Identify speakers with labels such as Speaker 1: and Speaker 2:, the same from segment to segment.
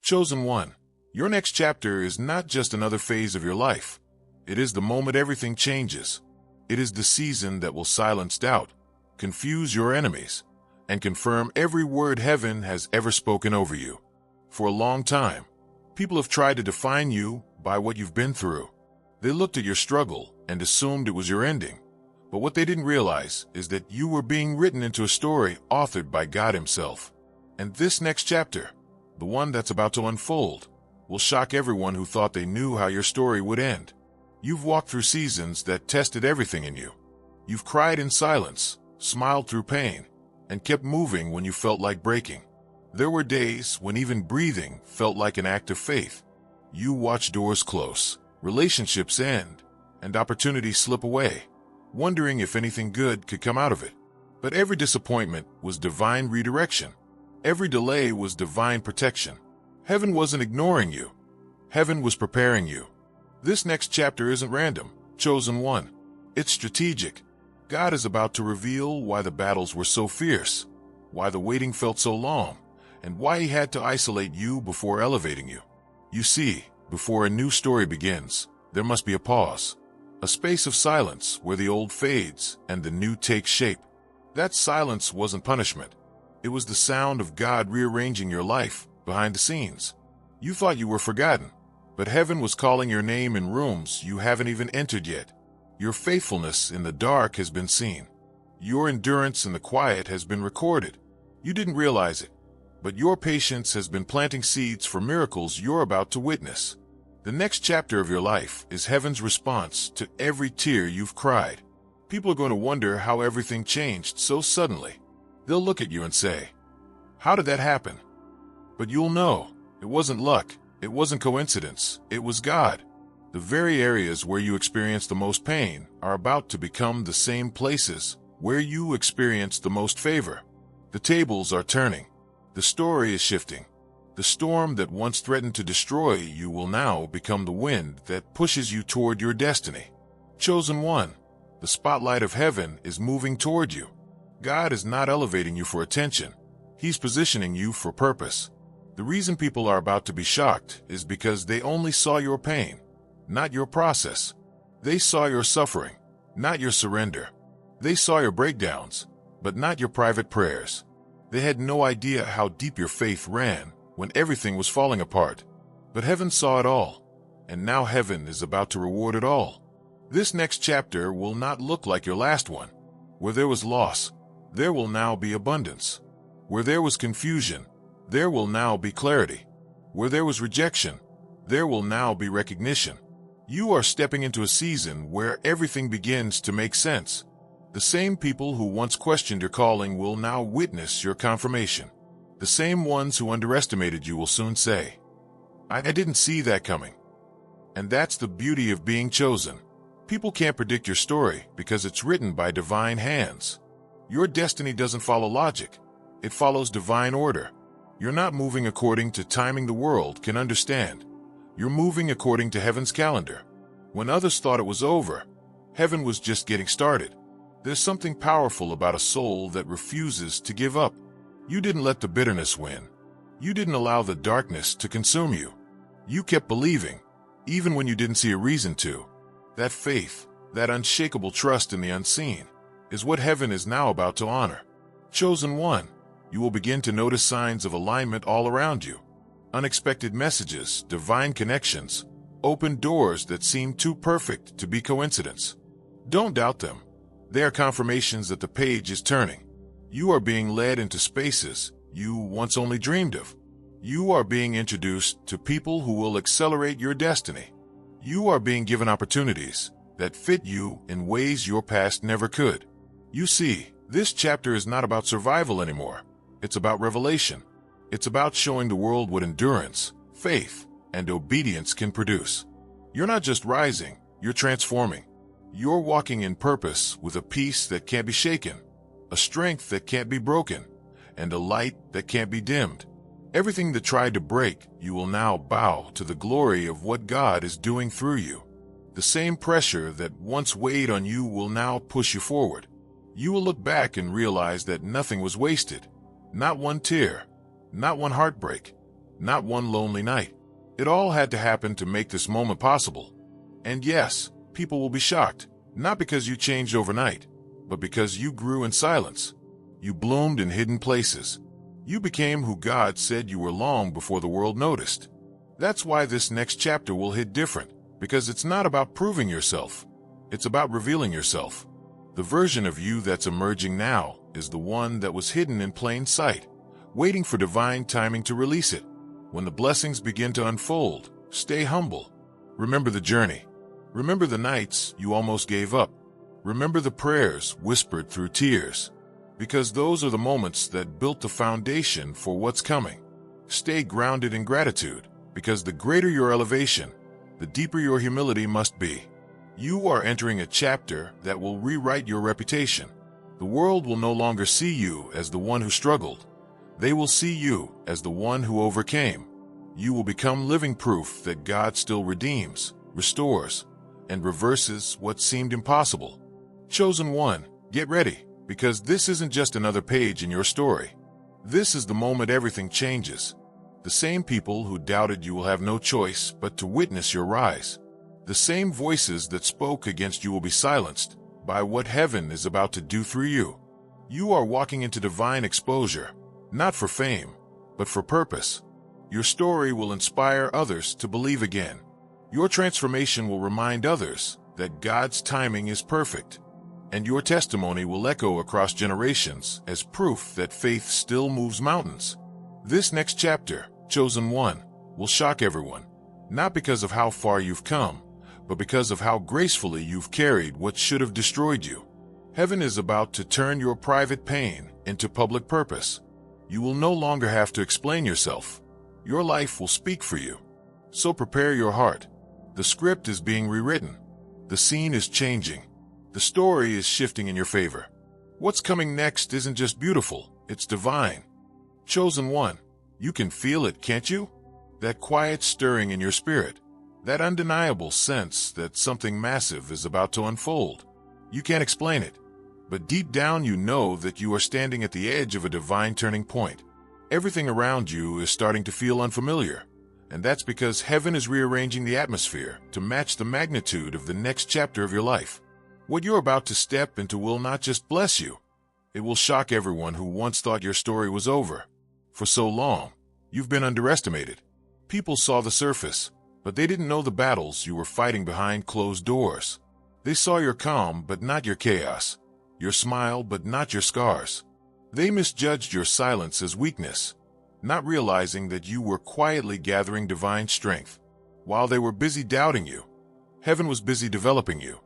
Speaker 1: Chosen one, your next chapter is not just another phase of your life. It is the moment everything changes. It is the season that will silence doubt, confuse your enemies, and confirm every word heaven has ever spoken over you. For a long time, people have tried to define you by what you've been through. They looked at your struggle and assumed it was your ending. But what they didn't realize is that you were being written into a story authored by God Himself. And this next chapter, the one that's about to unfold, will shock everyone who thought they knew how your story would end. You've walked through seasons that tested everything in you. You've cried in silence, smiled through pain, and kept moving when you felt like breaking. There were days when even breathing felt like an act of faith. You watched doors close, relationships end, and opportunities slip away, wondering if anything good could come out of it. But every disappointment was divine redirection. Every delay was divine protection. Heaven wasn't ignoring you. Heaven was preparing you. This next chapter isn't random, chosen one. It's strategic. God is about to reveal why the battles were so fierce, why the waiting felt so long, and why He had to isolate you before elevating you. You see, before a new story begins, there must be a pause, a space of silence where the old fades and the new takes shape. That silence wasn't punishment. It was the sound of God rearranging your life behind the scenes. You thought you were forgotten, but heaven was calling your name in rooms you haven't even entered yet. Your faithfulness in the dark has been seen. Your endurance in the quiet has been recorded. You didn't realize it, but your patience has been planting seeds for miracles you're about to witness. The next chapter of your life is heaven's response to every tear you've cried. People are going to wonder how everything changed so suddenly. They'll look at you and say, "How did that happen?" But you'll know, it wasn't luck, it wasn't coincidence, it was God. The very areas where you experience the most pain are about to become the same places where you experience the most favor. The tables are turning. The story is shifting. The storm that once threatened to destroy you will now become the wind that pushes you toward your destiny. Chosen one, the spotlight of heaven is moving toward you. God is not elevating you for attention. He's positioning you for purpose. The reason people are about to be shocked is because they only saw your pain, not your process. They saw your suffering, not your surrender. They saw your breakdowns, but not your private prayers. They had no idea how deep your faith ran when everything was falling apart. But heaven saw it all, and now heaven is about to reward it all. This next chapter will not look like your last one. Where there was loss, there will now be abundance. Where there was confusion, there will now be clarity. Where there was rejection, there will now be recognition. You are stepping into a season where everything begins to make sense. The same people who once questioned your calling will now witness your confirmation. The same ones who underestimated you will soon say, I didn't see that coming." And that's the beauty of being chosen. People can't predict your story because it's written by divine hands. Your destiny doesn't follow logic. It follows divine order. You're not moving according to timing the world can understand. You're moving according to heaven's calendar. When others thought it was over, heaven was just getting started. There's something powerful about a soul that refuses to give up. You didn't let the bitterness win. You didn't allow the darkness to consume you. You kept believing, even when you didn't see a reason to. That faith, that unshakable trust in the unseen, is what heaven is now about to honor. Chosen one, you will begin to notice signs of alignment all around you. Unexpected messages, divine connections, open doors that seem too perfect to be coincidence. Don't doubt them. They are confirmations that the page is turning. You are being led into spaces you once only dreamed of. You are being introduced to people who will accelerate your destiny. You are being given opportunities that fit you in ways your past never could. You see, this chapter is not about survival anymore. It's about revelation. It's about showing the world what endurance, faith, and obedience can produce. You're not just rising, you're transforming. You're walking in purpose with a peace that can't be shaken, a strength that can't be broken, and a light that can't be dimmed. Everything that tried to break you will now bow to the glory of what God is doing through you. The same pressure that once weighed on you will now push you forward. You will look back and realize that nothing was wasted. Not one tear, not one heartbreak, not one lonely night. It all had to happen to make this moment possible. And yes, people will be shocked, not because you changed overnight, but because you grew in silence. You bloomed in hidden places. You became who God said you were long before the world noticed. That's why this next chapter will hit different, because it's not about proving yourself. It's about revealing yourself. The version of you that's emerging now is the one that was hidden in plain sight, waiting for divine timing to release it. When the blessings begin to unfold, stay humble. Remember the journey. Remember the nights you almost gave up. Remember the prayers whispered through tears, because those are the moments that built the foundation for what's coming. Stay grounded in gratitude, because the greater your elevation, the deeper your humility must be. You are entering a chapter that will rewrite your reputation. The world will no longer see you as the one who struggled. They will see you as the one who overcame. You will become living proof that God still redeems, restores, and reverses what seemed impossible. Chosen one, get ready, because this isn't just another page in your story. This is the moment everything changes. The same people who doubted you will have no choice but to witness your rise. The same voices that spoke against you will be silenced by what heaven is about to do through you. You are walking into divine exposure, not for fame, but for purpose. Your story will inspire others to believe again. Your transformation will remind others that God's timing is perfect, and your testimony will echo across generations as proof that faith still moves mountains. This next chapter, Chosen One, will shock everyone, not because of how far you've come, but because of how gracefully you've carried what should have destroyed you. Heaven is about to turn your private pain into public purpose. You will no longer have to explain yourself. Your life will speak for you. So prepare your heart. The script is being rewritten. The scene is changing. The story is shifting in your favor. What's coming next isn't just beautiful, it's divine. Chosen One, you can feel it, can't you? That quiet stirring in your spirit. That undeniable sense that something massive is about to unfold. You can't explain it, but deep down you know that you are standing at the edge of a divine turning point. Everything around you is starting to feel unfamiliar, and that's because heaven is rearranging the atmosphere to match the magnitude of the next chapter of your life. What you're about to step into will not just bless you, it will shock everyone who once thought your story was over. For so long, you've been underestimated. People saw the surface, but they didn't know the battles you were fighting behind closed doors. They saw your calm, but not your chaos. Your smile, but not your scars. They misjudged your silence as weakness, not realizing that you were quietly gathering divine strength. While they were busy doubting you, heaven was busy developing you.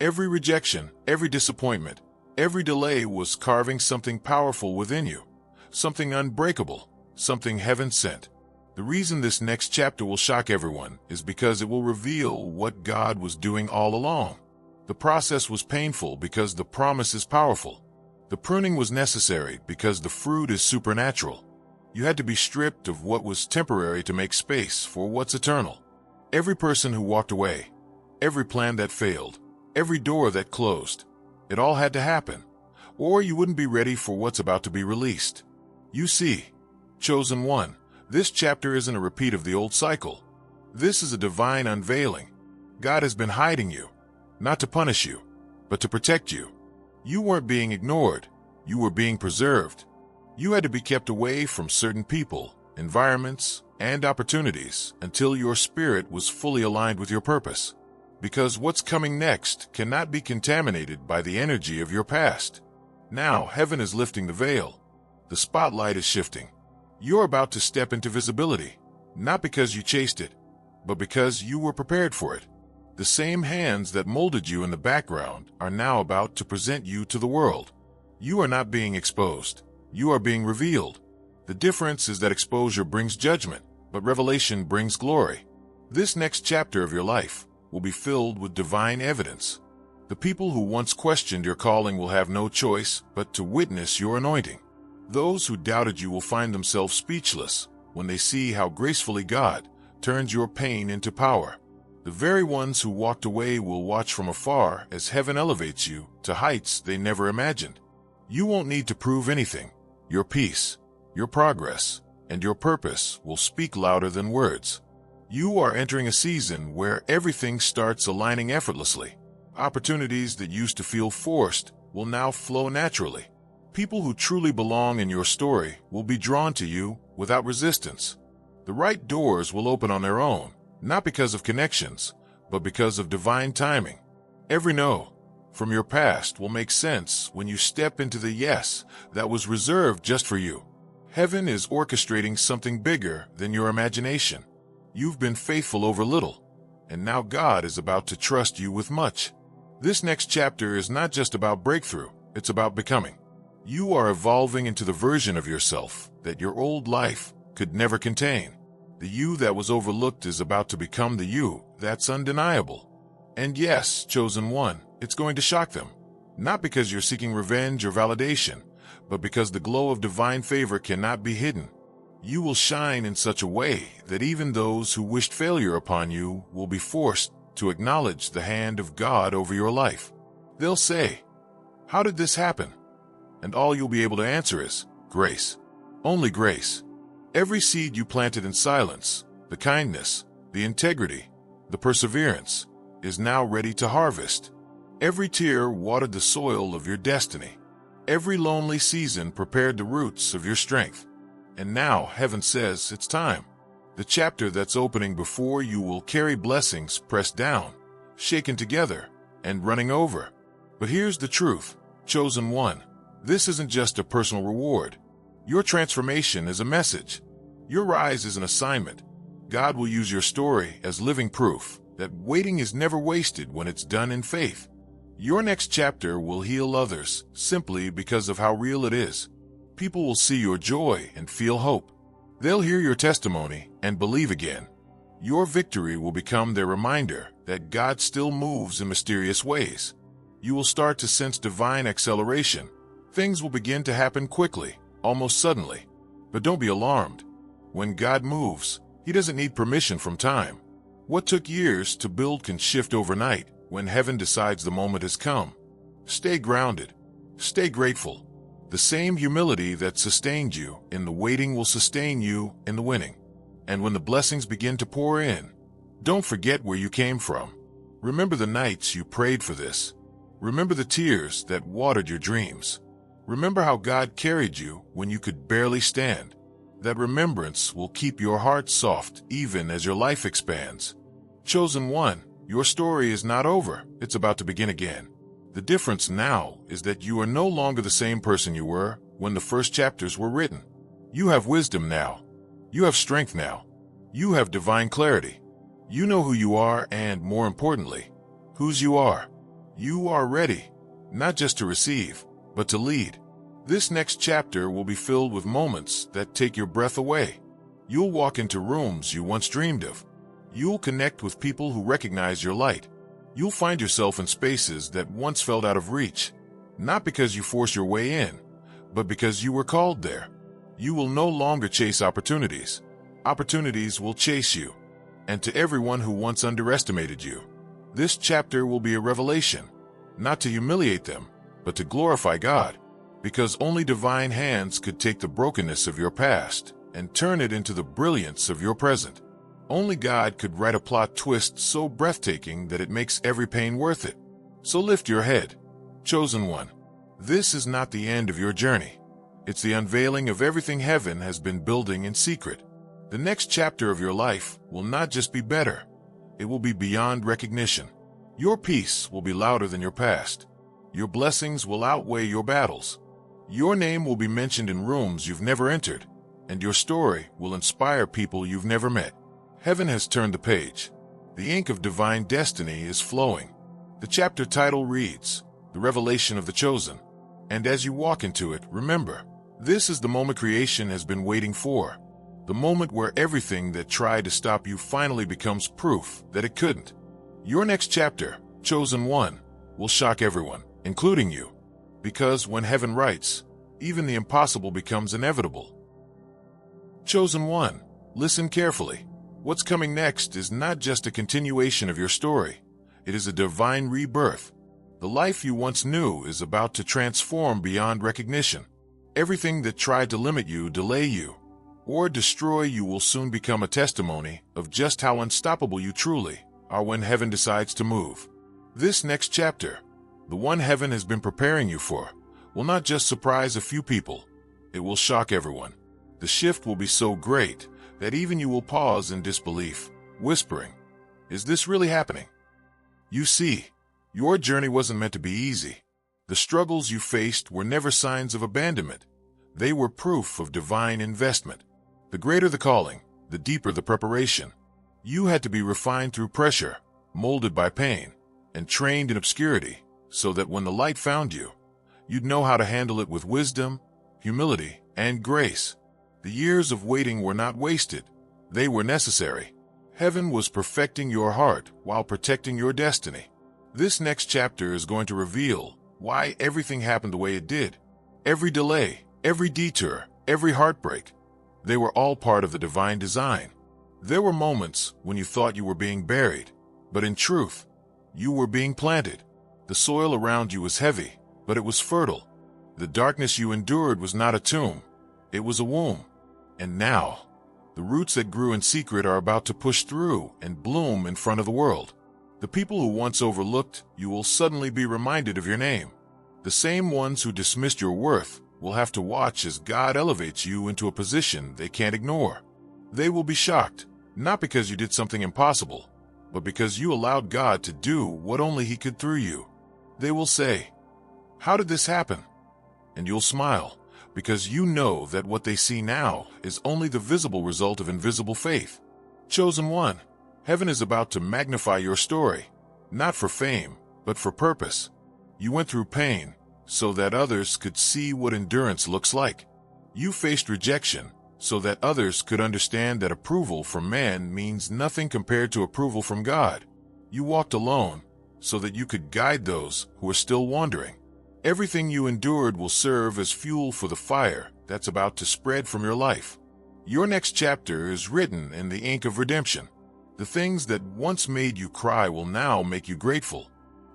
Speaker 1: Every rejection, every disappointment, every delay was carving something powerful within you, something unbreakable, something heaven sent. The reason this next chapter will shock everyone is because it will reveal what God was doing all along. The process was painful because the promise is powerful. The pruning was necessary because the fruit is supernatural. You had to be stripped of what was temporary to make space for what's eternal. Every person who walked away, every plan that failed, every door that closed, it all had to happen, or you wouldn't be ready for what's about to be released. You see, Chosen One, this chapter isn't a repeat of the old cycle. This is a divine unveiling. God has been hiding you, not to punish you, but to protect you. You weren't being ignored. You were being preserved. You had to be kept away from certain people, environments, and opportunities until your spirit was fully aligned with your purpose. Because what's coming next cannot be contaminated by the energy of your past. Now, heaven is lifting the veil. The spotlight is shifting. You're about to step into visibility, not because you chased it, but because you were prepared for it. The same hands that molded you in the background are now about to present you to the world. You are not being exposed. You are being revealed. The difference is that exposure brings judgment, but revelation brings glory. This next chapter of your life will be filled with divine evidence. The people who once questioned your calling will have no choice but to witness your anointing. Those who doubted you will find themselves speechless when they see how gracefully God turns your pain into power. The very ones who walked away will watch from afar as heaven elevates you to heights they never imagined. You won't need to prove anything. Your peace, your progress, and your purpose will speak louder than words. You are entering a season where everything starts aligning effortlessly. Opportunities that used to feel forced will now flow naturally. People who truly belong in your story will be drawn to you without resistance. The right doors will open on their own, not because of connections, but because of divine timing. Every no from your past will make sense when you step into the yes that was reserved just for you. Heaven is orchestrating something bigger than your imagination. You've been faithful over little, and now God is about to trust you with much. This next chapter is not just about breakthrough, it's about becoming. You are evolving into the version of yourself that your old life could never contain. The you that was overlooked is about to become the you that's undeniable. And yes, chosen one, it's going to shock them. Not because you're seeking revenge or validation, but because the glow of divine favor cannot be hidden. You will shine in such a way that even those who wished failure upon you will be forced to acknowledge the hand of God over your life. They'll say, "How did this happen?" And all you'll be able to answer is, "Grace." Only grace. Every seed you planted in silence, the kindness, the integrity, the perseverance, is now ready to harvest. Every tear watered the soil of your destiny. Every lonely season prepared the roots of your strength. And now heaven says it's time. The chapter that's opening before you will carry blessings pressed down, shaken together, and running over. But here's the truth, chosen one. This isn't just a personal reward. Your transformation is a message. Your rise is an assignment. God will use your story as living proof that waiting is never wasted when it's done in faith. Your next chapter will heal others simply because of how real it is. People will see your joy and feel hope. They'll hear your testimony and believe again. Your victory will become their reminder that God still moves in mysterious ways. You will start to sense divine acceleration. Things will begin to happen quickly, almost suddenly. But don't be alarmed. When God moves, He doesn't need permission from time. What took years to build can shift overnight when heaven decides the moment has come. Stay grounded. Stay grateful. The same humility that sustained you in the waiting will sustain you in the winning. And when the blessings begin to pour in, don't forget where you came from. Remember the nights you prayed for this. Remember the tears that watered your dreams. Remember how God carried you when you could barely stand. That remembrance will keep your heart soft even as your life expands. Chosen one, your story is not over. It's about to begin again. The difference now is that you are no longer the same person you were when the first chapters were written. You have wisdom now. You have strength now. You have divine clarity. You know who you are and, more importantly, whose you are. You are ready, not just to receive, but to lead. This next chapter will be filled with moments that take your breath away. You'll walk into rooms you once dreamed of. You'll connect with people who recognize your light. You'll find yourself in spaces that once felt out of reach, not because you forced your way in, but because you were called there. You will no longer chase opportunities. Opportunities will chase you. And to everyone who once underestimated you, this chapter will be a revelation, not to humiliate them, but to glorify God, because only divine hands could take the brokenness of your past and turn it into the brilliance of your present. Only God could write a plot twist so breathtaking that it makes every pain worth it. So lift your head, chosen one. This is not the end of your journey. It's the unveiling of everything heaven has been building in secret. The next chapter of your life will not just be better. It will be beyond recognition. Your peace will be louder than your past. Your blessings will outweigh your battles. Your name will be mentioned in rooms you've never entered, and your story will inspire people you've never met. Heaven has turned the page. The ink of divine destiny is flowing. The chapter title reads, The Revelation of the Chosen. And as you walk into it, remember, this is the moment creation has been waiting for. The moment where everything that tried to stop you finally becomes proof that it couldn't. Your next chapter, chosen one, will shock everyone, including you. Because when heaven writes, even the impossible becomes inevitable. Chosen one, listen carefully. What's coming next is not just a continuation of your story. It is a divine rebirth. The life you once knew is about to transform beyond recognition. Everything that tried to limit you, delay you, or destroy you will soon become a testimony of just how unstoppable you truly are when heaven decides to move. This next chapter, the one heaven has been preparing you for, will not just surprise a few people, it will shock everyone. The shift will be so great that even you will pause in disbelief, whispering, "Is this really happening?" You see, your journey wasn't meant to be easy. The struggles you faced were never signs of abandonment. They were proof of divine investment. The greater the calling, the deeper the preparation. You had to be refined through pressure, molded by pain, and trained in obscurity, so that when the light found you, you'd know how to handle it with wisdom, humility, and grace. The years of waiting were not wasted. They were necessary. Heaven was perfecting your heart while protecting your destiny. This next chapter is going to reveal why everything happened the way it did. Every delay, every detour, every heartbreak, they were all part of the divine design. There were moments when you thought you were being buried, but in truth, you were being planted. The soil around you was heavy, but it was fertile. The darkness you endured was not a tomb, it was a womb. And now, the roots that grew in secret are about to push through and bloom in front of the world. The people who once overlooked you will suddenly be reminded of your name. The same ones who dismissed your worth will have to watch as God elevates you into a position they can't ignore. They will be shocked, not because you did something impossible, but because you allowed God to do what only He could through you. They will say, "How did this happen?" And you'll smile, because you know that what they see now is only the visible result of invisible faith. Chosen one, heaven is about to magnify your story, not for fame, but for purpose. You went through pain so that others could see what endurance looks like. You faced rejection so that others could understand that approval from man means nothing compared to approval from God. You walked alone so that you could guide those who are still wandering. Everything you endured will serve as fuel for the fire that's about to spread from your life. Your next chapter is written in the ink of redemption. The things that once made you cry will now make you grateful.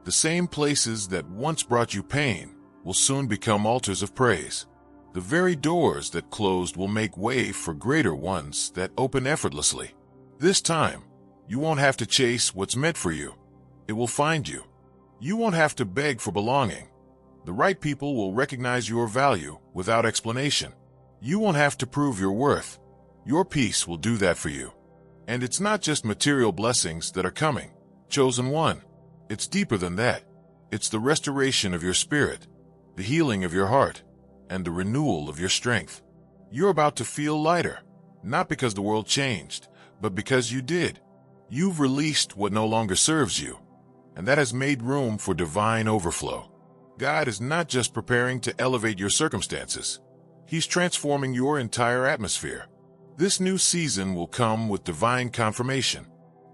Speaker 1: The same places that once brought you pain will soon become altars of praise. The very doors that closed will make way for greater ones that open effortlessly. This time, you won't have to chase what's meant for you. It will find you. You won't have to beg for belonging. The right people will recognize your value without explanation. You won't have to prove your worth. Your peace will do that for you. And it's not just material blessings that are coming, chosen one. It's deeper than that. It's the restoration of your spirit, the healing of your heart, and the renewal of your strength. You're about to feel lighter, not because the world changed, but because you did. You've released what no longer serves you, and that has made room for divine overflow. God is not just preparing to elevate your circumstances. He's transforming your entire atmosphere. This new season will come with divine confirmation.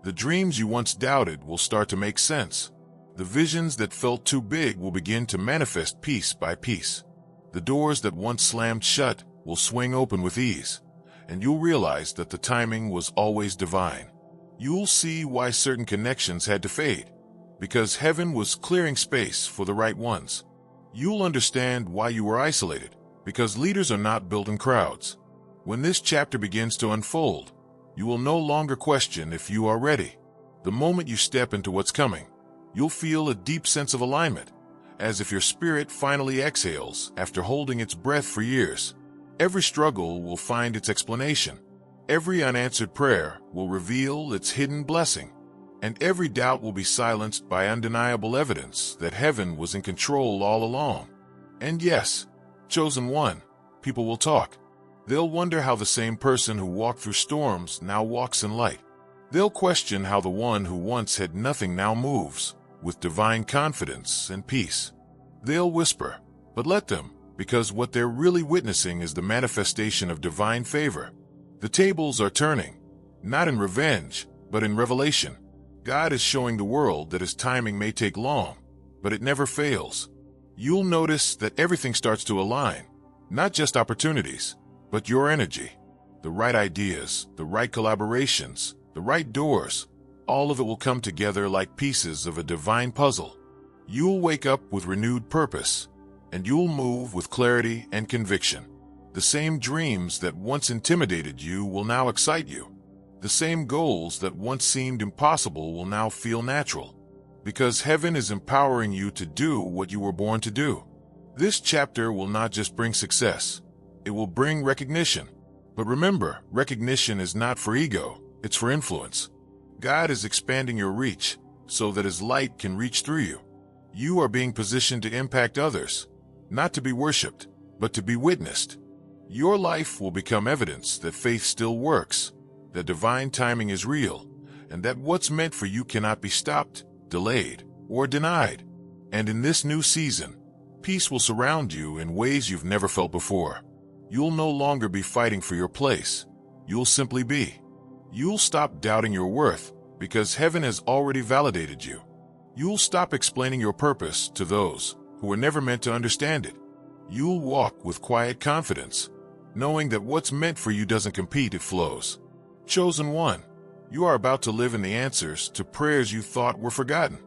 Speaker 1: The dreams you once doubted will start to make sense. The visions that felt too big will begin to manifest piece by piece. The doors that once slammed shut will swing open with ease, and you'll realize that the timing was always divine. You'll see why certain connections had to fade, because heaven was clearing space for the right ones. You'll understand why you were isolated, because leaders are not built in crowds. When this chapter begins to unfold, you will no longer question if you are ready. The moment you step into what's coming, you'll feel a deep sense of alignment, as if your spirit finally exhales after holding its breath for years. Every struggle will find its explanation. Every unanswered prayer will reveal its hidden blessing. And every doubt will be silenced by undeniable evidence that heaven was in control all along. And yes, chosen one, people will talk. They'll wonder how the same person who walked through storms now walks in light. They'll question how the one who once had nothing now moves, with divine confidence and peace. They'll whisper, but let them, because what they're really witnessing is the manifestation of divine favor. The tables are turning, not in revenge, but in revelation. God is showing the world that His timing may take long, but it never fails. You'll notice that everything starts to align, not just opportunities, but your energy. The right ideas, the right collaborations, the right doors, all of it will come together like pieces of a divine puzzle. You'll wake up with renewed purpose, and you'll move with clarity and conviction. The same dreams that once intimidated you will now excite you. The same goals that once seemed impossible will now feel natural. Because heaven is empowering you to do what you were born to do. This chapter will not just bring success, it will bring recognition. But remember, recognition is not for ego, it's for influence. God is expanding your reach so that His light can reach through you. You are being positioned to impact others, not to be worshipped, but to be witnessed. Your life will become evidence that faith still works, that divine timing is real, and that what's meant for you cannot be stopped, delayed, or denied. And in this new season, peace will surround you in ways you've never felt before. You'll no longer be fighting for your place. You'll simply be. You'll stop doubting your worth because heaven has already validated you. You'll stop explaining your purpose to those who were never meant to understand it. You'll walk with quiet confidence, knowing that what's meant for you doesn't compete, it flows. Chosen one, you are about to live in the answers to prayers you thought were forgotten.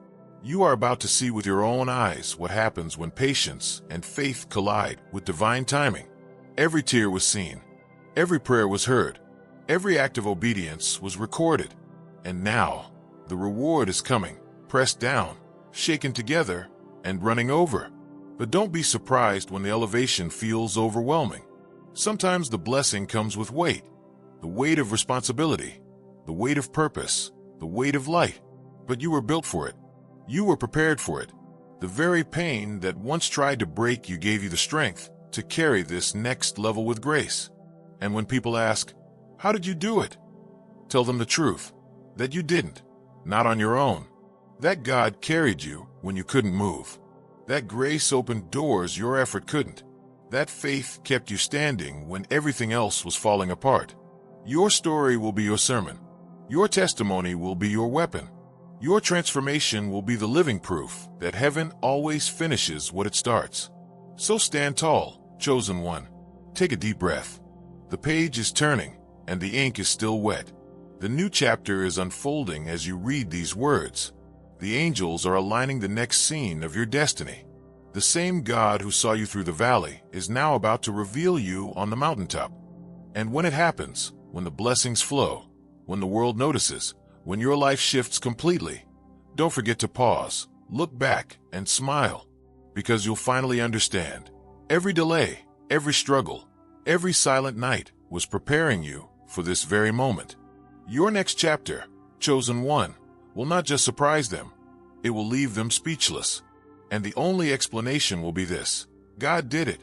Speaker 1: You are about to see with your own eyes what happens when patience and faith collide with divine timing. Every tear was seen. Every prayer was heard. Every act of obedience was recorded. And now, the reward is coming, pressed down, shaken together, and running over. But don't be surprised when the elevation feels overwhelming. Sometimes the blessing comes with weight. The weight of responsibility, the weight of purpose, the weight of light. But you were built for it. You were prepared for it. The very pain that once tried to break you gave you the strength to carry this next level with grace. And when people ask, how did you do it? Tell them the truth, that you didn't, not on your own. That God carried you when you couldn't move. That grace opened doors your effort couldn't. That faith kept you standing when everything else was falling apart. Your story will be your sermon. Your testimony will be your weapon. Your transformation will be the living proof that heaven always finishes what it starts. So stand tall, chosen one. Take a deep breath. The page is turning, and the ink is still wet. The new chapter is unfolding as you read these words. The angels are aligning the next scene of your destiny. The same God who saw you through the valley is now about to reveal you on the mountaintop. And when it happens, when the blessings flow, when the world notices, when your life shifts completely, don't forget to pause, look back, and smile, because you'll finally understand. Every delay, every struggle, every silent night was preparing you for this very moment. Your next chapter, chosen one, will not just surprise them, it will leave them speechless. And the only explanation will be this: God did it.